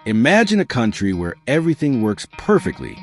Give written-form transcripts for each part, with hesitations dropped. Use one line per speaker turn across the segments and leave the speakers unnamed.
Imagine a country where everything works perfectly.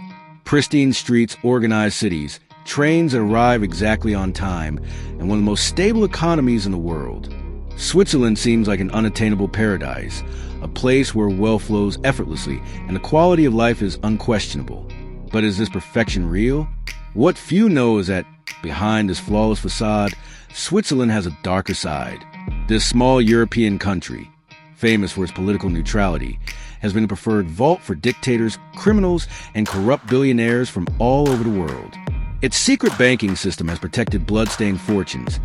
Pristine streets, organized cities, trains that arrive exactly on time, and one of the most stable economies in the world. Switzerland seems like an unattainable paradise, a place where wealth flows effortlessly and the quality of life is unquestionable. But is this perfection real? What few know is that behind this flawless facade, Switzerland has a darker side. This small European country, famous for its political neutrality, has been a preferred vault for dictators, criminals, and corrupt billionaires from all over the world. Its secret banking system has protected blood-stained fortunes,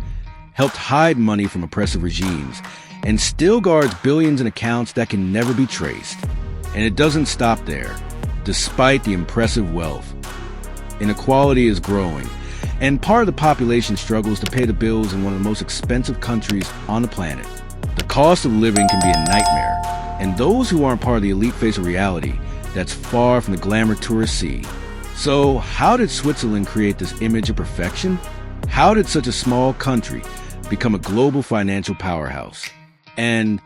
helped hide money from oppressive regimes, and still guards billions in accounts that can never be traced. And it doesn't stop there. Despite the impressive wealth, inequality is growing, and part of the population struggles to pay the bills in one of the most expensive countries on the planet. The cost of living can be a nightmare, and those who aren't part of the elite face a reality that's far from the glamour tourists see. So, how did Switzerland create this image of perfection? How did such a small country become a global financial powerhouse? And,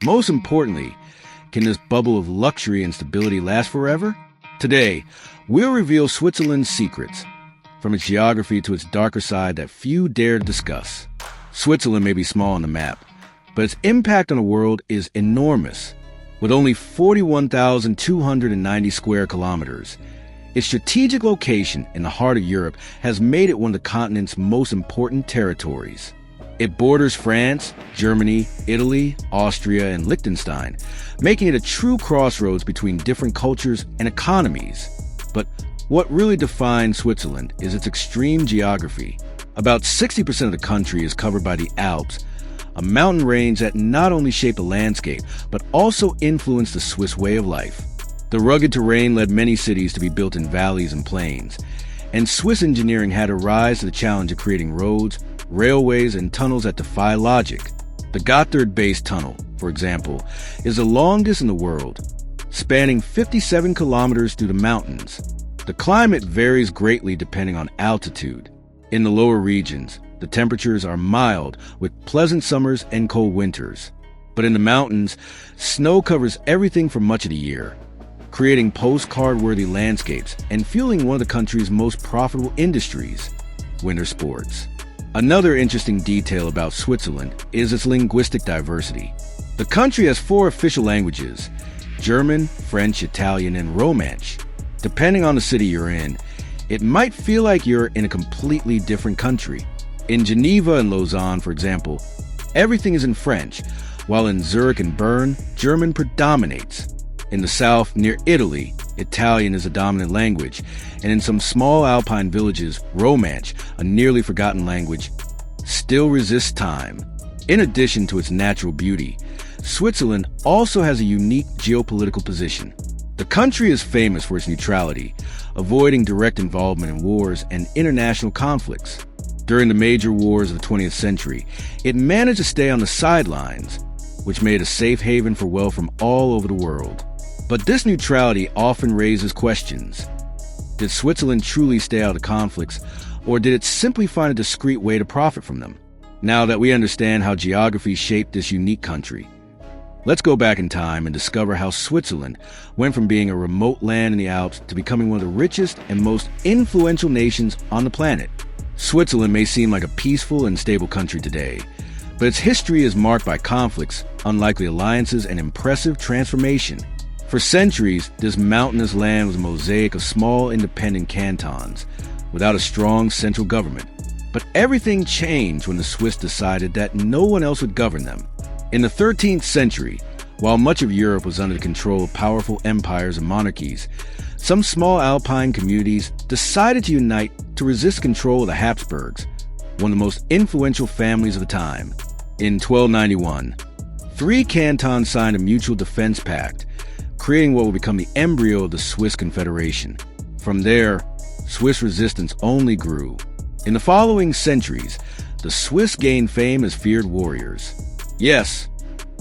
most importantly, can this bubble of luxury and stability last forever? Today, we'll reveal Switzerland's secrets, from its geography to its darker side that few dare discuss. Switzerland may be small on the map, but its impact on the world is enormous. With only 41,290 square kilometers, its strategic location in the heart of Europe has made it one of the continent's most important territories. It borders France, Germany, Italy, Austria, and Liechtenstein, making it a true crossroads between different cultures and economies. But what really defines Switzerland is its extreme geography. About 60% of the country is covered by the Alps, a mountain range that not only shaped the landscape, but also influenced the Swiss way of life. The rugged terrain led many cities to be built in valleys and plains, and Swiss engineering had to rise to the challenge of creating roads, railways, and tunnels that defy logic. The Gotthard-based tunnel, for example, is the longest in the world, spanning 57 kilometers through the mountains. The climate varies greatly depending on altitude. In the lower regions, the temperatures are mild, with pleasant summers and cold winters. But in the mountains, snow covers everything for much of the year, creating postcard-worthy landscapes and fueling one of the country's most profitable industries, winter sports. Another interesting detail about Switzerland is its linguistic diversity. The country has 4 official languages: German, French, Italian, and Romansh. Depending on the city you're in, it might feel like you're in a completely different country. In Geneva and Lausanne, for example, everything is in French, while in Zurich and Bern, German predominates. In the south, near Italy, Italian is a dominant language, and in some small alpine villages, Romansh, a nearly forgotten language, still resists time. In addition to its natural beauty, Switzerland also has a unique geopolitical position. The country is famous for its neutrality, avoiding direct involvement in wars and international conflicts. During the major wars of the 20th century, it managed to stay on the sidelines, which made it a safe haven for wealth from all over the world. But this neutrality often raises questions. Did Switzerland truly stay out of conflicts, or did it simply find a discreet way to profit from them? Now that we understand how geography shaped this unique country, let's go back in time and discover how Switzerland went from being a remote land in the Alps to becoming one of the richest and most influential nations on the planet. Switzerland may seem like a peaceful and stable country today, but its history is marked by conflicts, unlikely alliances, and impressive transformation. For centuries, this mountainous land was a mosaic of small independent cantons, without a strong central government. But everything changed when the Swiss decided that no one else would govern them. In the 13th century, while much of Europe was under the control of powerful empires and monarchies, some small alpine communities decided to unite to resist control of the Habsburgs, one of the most influential families of the time. In 1291, 3 cantons signed a mutual defense pact, creating what would become the embryo of the Swiss Confederation. From there, Swiss resistance only grew. In the following centuries, the Swiss gained fame as feared warriors. Yes,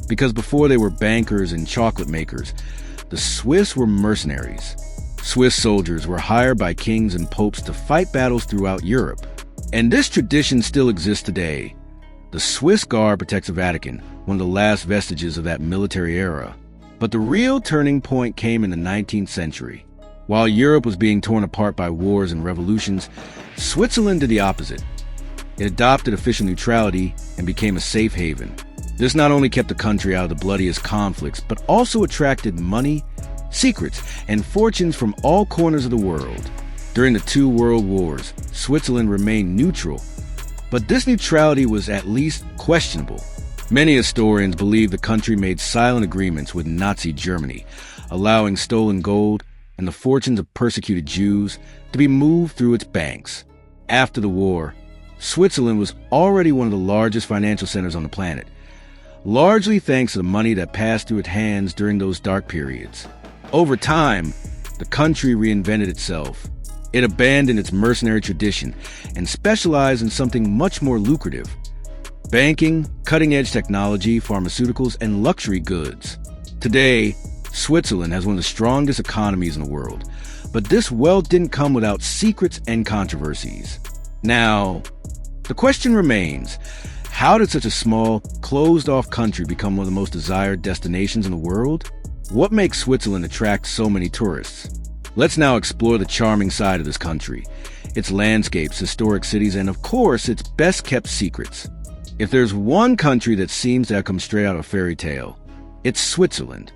because before they were bankers and chocolate makers, the Swiss were mercenaries. Swiss soldiers were hired by kings and popes to fight battles throughout Europe. And this tradition still exists today. The Swiss Guard protects the Vatican, one of the last vestiges of that military era. But the real turning point came in the 19th century. While Europe was being torn apart by wars and revolutions, Switzerland did the opposite. It adopted official neutrality and became a safe haven. This not only kept the country out of the bloodiest conflicts, but also attracted money, secrets, and fortunes from all corners of the world. During the two world wars, Switzerland remained neutral, but this neutrality was at least questionable. Many historians believe the country made silent agreements with Nazi Germany, allowing stolen gold and the fortunes of persecuted Jews to be moved through its banks. After the war, Switzerland was already one of the largest financial centers on the planet, largely thanks to the money that passed through its hands during those dark periods. Over time, the country reinvented itself. It abandoned its mercenary tradition and specialized in something much more lucrative: banking, cutting-edge technology, pharmaceuticals, and luxury goods. Today, Switzerland has one of the strongest economies in the world, but this wealth didn't come without secrets and controversies. Now, the question remains, how did such a small, closed-off country become one of the most desired destinations in the world? What makes Switzerland attract so many tourists? Let's now explore the charming side of this country, its landscapes, historic cities, and of course, its best-kept secrets. If there's one country that seems to have come straight out of a fairy tale, it's Switzerland.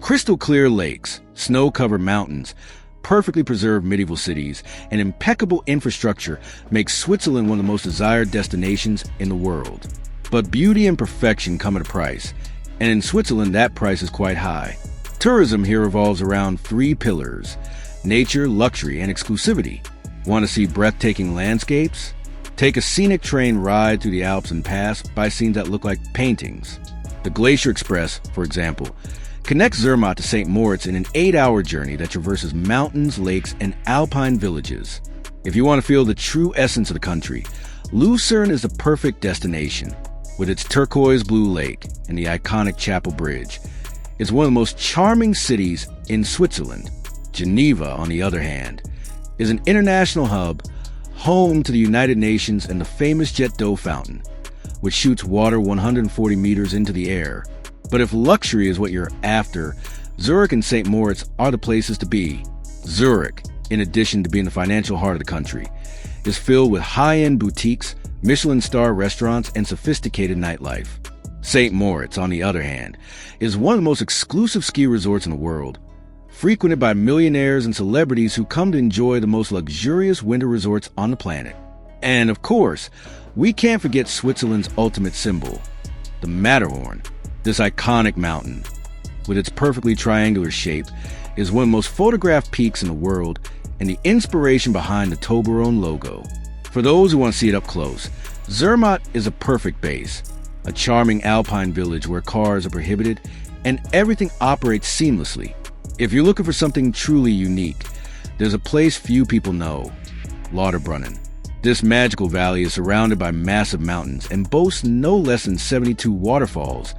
Crystal-clear lakes, snow-covered mountains, perfectly preserved medieval cities, and impeccable infrastructure make Switzerland one of the most desired destinations in the world. But beauty and perfection come at a price, and in Switzerland that price is quite high. Tourism here revolves around three pillars: nature, luxury, and exclusivity. Want to see breathtaking landscapes? Take a scenic train ride through the Alps and pass by scenes that look like paintings. The Glacier Express, for example, connects Zermatt to St. Moritz in an 8-hour journey that traverses mountains, lakes, and alpine villages. If you want to feel the true essence of the country, Lucerne is the perfect destination. With its turquoise blue lake and the iconic Chapel Bridge, it's one of the most charming cities in Switzerland. Geneva, on the other hand, is an international hub, home to the United Nations and the famous Jet d'eau fountain, which shoots water 140 meters into the air. But if luxury is what you're after, Zurich and St. Moritz are the places to be. Zurich, in addition to being the financial heart of the country, is filled with high-end boutiques, Michelin-star restaurants, and sophisticated nightlife. St. Moritz, on the other hand, is one of the most exclusive ski resorts in the world, frequented by millionaires and celebrities who come to enjoy the most luxurious winter resorts on the planet. And of course, we can't forget Switzerland's ultimate symbol, the Matterhorn. This iconic mountain, with its perfectly triangular shape, is one of the most photographed peaks in the world and the inspiration behind the Toblerone logo. For those who want to see it up close, Zermatt is a perfect base, a charming alpine village where cars are prohibited and everything operates seamlessly. If you're looking for something truly unique, there's a place few people know: Lauterbrunnen. This magical valley is surrounded by massive mountains and boasts no less than 72 waterfalls,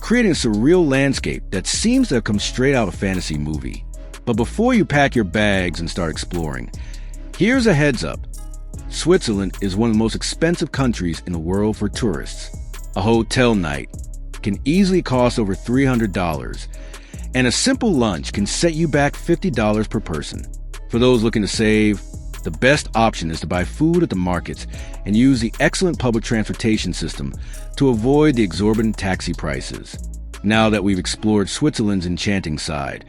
creating a surreal landscape that seems to have come straight out of a fantasy movie. But before you pack your bags and start exploring, here's a heads up. Switzerland is one of the most expensive countries in the world for tourists. A hotel night can easily cost over $300, and a simple lunch can set you back $50 per person. For those looking to save, the best option is to buy food at the markets and use the excellent public transportation system to avoid the exorbitant taxi prices. Now that we've explored Switzerland's enchanting side,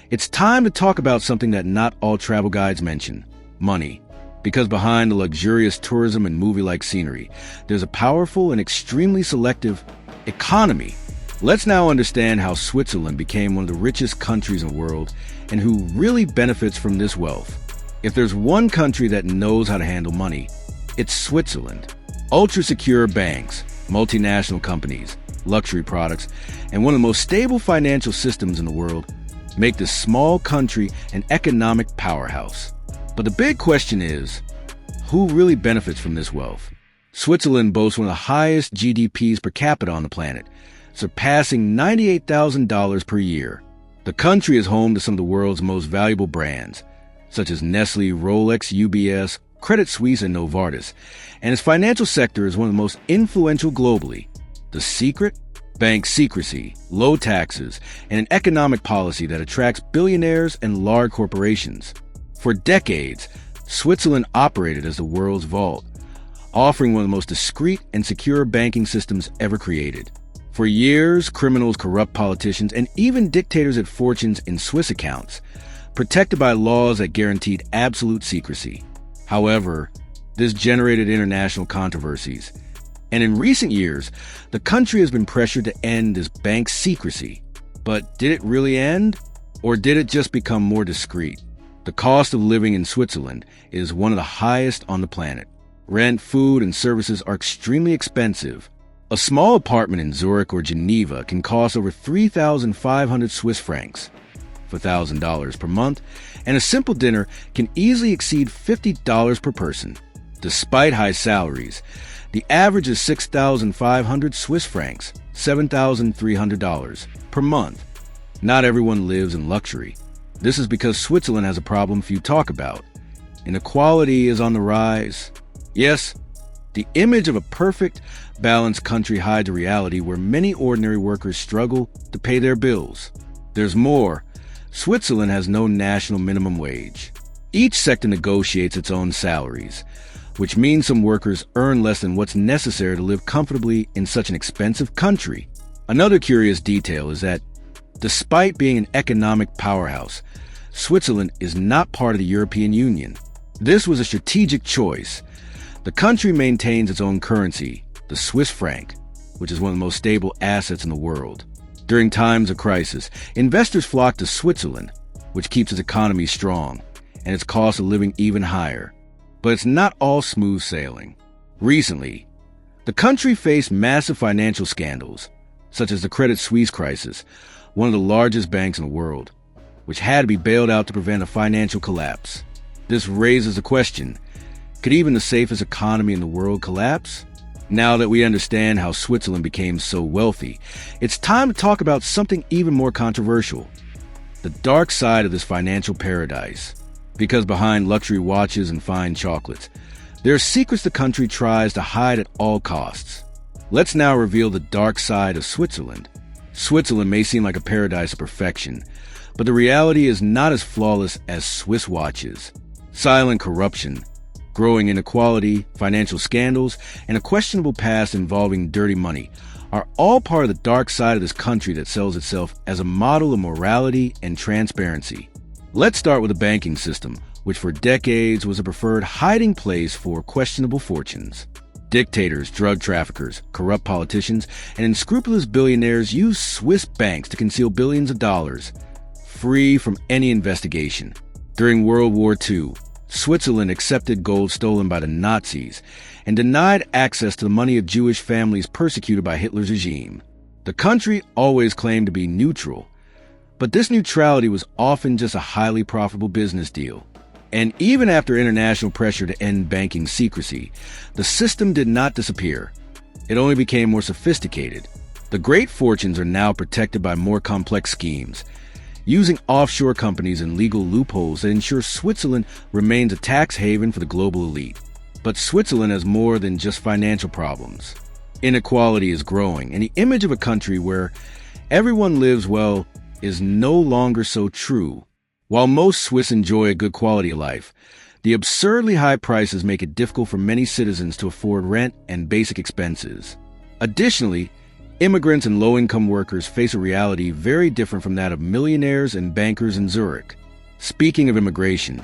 it's time to talk about something that not all travel guides mention: money. Because behind the luxurious tourism and movie-like scenery, there's a powerful and extremely selective economy. Let's now understand how Switzerland became one of the richest countries in the world and who really benefits from this wealth. If there's one country that knows how to handle money, it's Switzerland. Ultra-secure banks, multinational companies, luxury products, and one of the most stable financial systems in the world make this small country an economic powerhouse. But the big question is, who really benefits from this wealth? Switzerland boasts one of the highest GDPs per capita on the planet, surpassing $98,000 per year. The country is home to some of the world's most valuable brands, such as Nestle, Rolex, UBS, Credit Suisse, and Novartis, and its financial sector is one of the most influential globally. The secret? bank secrecy, low taxes, and an economic policy that attracts billionaires and large corporations. For decades, Switzerland operated as the world's vault, offering one of the most discreet and secure banking systems ever created. For years, criminals, corrupt politicians, and even dictators had fortunes in Swiss accounts, protected by laws that guaranteed absolute secrecy. However, this generated international controversies, and in recent years, the country has been pressured to end this bank secrecy. But did it really end? Or did it just become more discreet? The cost of living in Switzerland is one of the highest on the planet. Rent, food, and services are extremely expensive. A small apartment in Zurich or Geneva can cost over 3,500 Swiss francs, $1,000 per month, and a simple dinner can easily exceed $50 per person. Despite high salaries, the average is 6,500 Swiss francs, $7,300 per month. Not everyone lives in luxury. This is because Switzerland has a problem few talk about. Inequality is on the rise. Yes, the image of a perfect, balanced country hides a reality where many ordinary workers struggle to pay their bills. There's more. Switzerland has no national minimum wage. Each sector negotiates its own salaries, which means some workers earn less than what's necessary to live comfortably in such an expensive country. Another curious detail is that, despite being an economic powerhouse, Switzerland is not part of the European Union. This was a strategic choice. The country maintains its own currency, the Swiss franc, which is one of the most stable assets in the world. During times of crisis, investors flock to Switzerland, which keeps its economy strong and its cost of living even higher. But it's not all smooth sailing. Recently, the country faced massive financial scandals, such as the Credit Suisse crisis, one of the largest banks in the world, which had to be bailed out to prevent a financial collapse. This raises the question, could even the safest economy in the world collapse? Now that we understand how Switzerland became so wealthy, it's time to talk about something even more controversial, the dark side of this financial paradise. Because behind luxury watches and fine chocolates, there are secrets the country tries to hide at all costs. Let's now reveal the dark side of Switzerland. Switzerland may seem like a paradise of perfection, but the reality is not as flawless as Swiss watches. Silent corruption, growing inequality, financial scandals, and a questionable past involving dirty money are all part of the dark side of this country that sells itself as a model of morality and transparency. Let's start with the banking system, which for decades was a preferred hiding place for questionable fortunes. Dictators, drug traffickers, corrupt politicians, and unscrupulous billionaires use Swiss banks to conceal billions of dollars, free from any investigation. During World War II, Switzerland accepted gold stolen by the Nazis and denied access to the money of Jewish families persecuted by Hitler's regime. The country always claimed to be neutral, but this neutrality was often just a highly profitable business deal. And even after international pressure to end banking secrecy, the system did not disappear. It only became more sophisticated. The great fortunes are now protected by more complex schemes, using offshore companies and legal loopholes that ensure Switzerland remains a tax haven for the global elite. But Switzerland has more than just financial problems. Inequality is growing, and the image of a country where everyone lives well is no longer so true. While most Swiss enjoy a good quality of life, the absurdly high prices make it difficult for many citizens to afford rent and basic expenses. Additionally, immigrants and low-income workers face a reality very different from that of millionaires and bankers in Zurich. Speaking of immigration,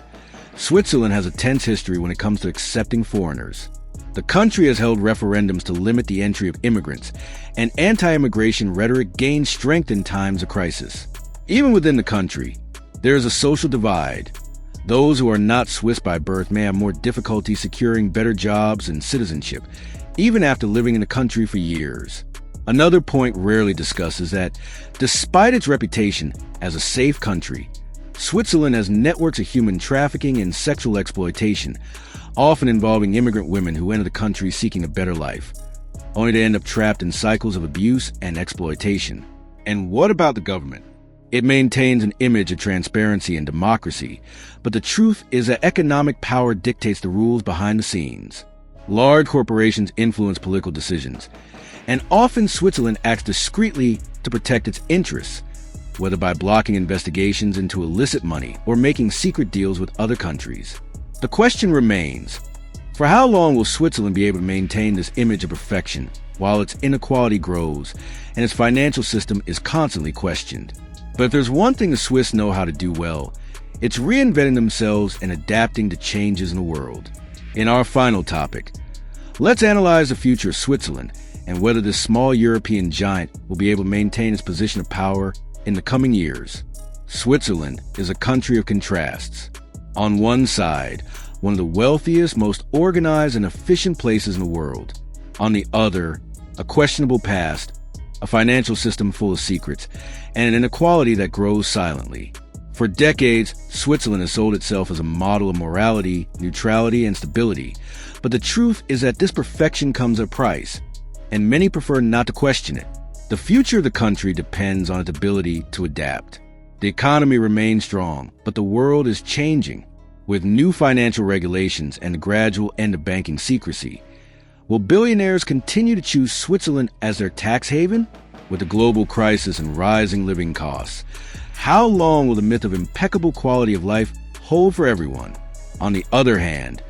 Switzerland has a tense history when it comes to accepting foreigners. The country has held referendums to limit the entry of immigrants, and anti-immigration rhetoric gains strength in times of crisis. Even within the country, there is a social divide. Those who are not Swiss by birth may have more difficulty securing better jobs and citizenship, even after living in the country for years. Another point rarely discussed is that, despite its reputation as a safe country, Switzerland has networks of human trafficking and sexual exploitation, often involving immigrant women who enter the country seeking a better life, only to end up trapped in cycles of abuse and exploitation. And what about the government? It maintains an image of transparency and democracy, but the truth is that economic power dictates the rules behind the scenes. Large corporations influence political decisions, And often Switzerland acts discreetly to protect its interests, whether by blocking investigations into illicit money or making secret deals with other countries. The question remains, for how long will Switzerland be able to maintain this image of perfection while its inequality grows and its financial system is constantly questioned? But if there's one thing the Swiss know how to do well, it's reinventing themselves and adapting to changes in the world. In our final topic, let's analyze the future of Switzerland and whether this small European giant will be able to maintain its position of power in the coming years. Switzerland is a country of contrasts. On one side, one of the wealthiest, most organized and efficient places in the world. On the other, a questionable past, a financial system full of secrets, and an inequality that grows silently. For decades, Switzerland has sold itself as a model of morality, neutrality, and stability. But the truth is that this perfection comes at a price, and many prefer not to question it. The future of the country depends on its ability to adapt. The economy remains strong, but the world is changing. With new financial regulations and the gradual end of banking secrecy, will billionaires continue to choose Switzerland as their tax haven? With the global crisis and rising living costs, how long will the myth of impeccable quality of life hold for everyone? On the other hand,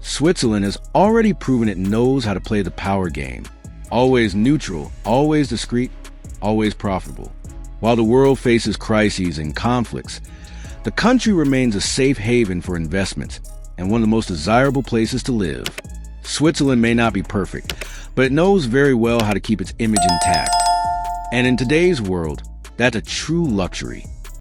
Switzerland has already proven it knows how to play the power game. Always neutral, always discreet, always profitable. While the world faces crises and conflicts, the country remains a safe haven for investments and one of the most desirable places to live. Switzerland may not be perfect, but it knows very well how to keep its image intact. And in today's world, that's a true luxury.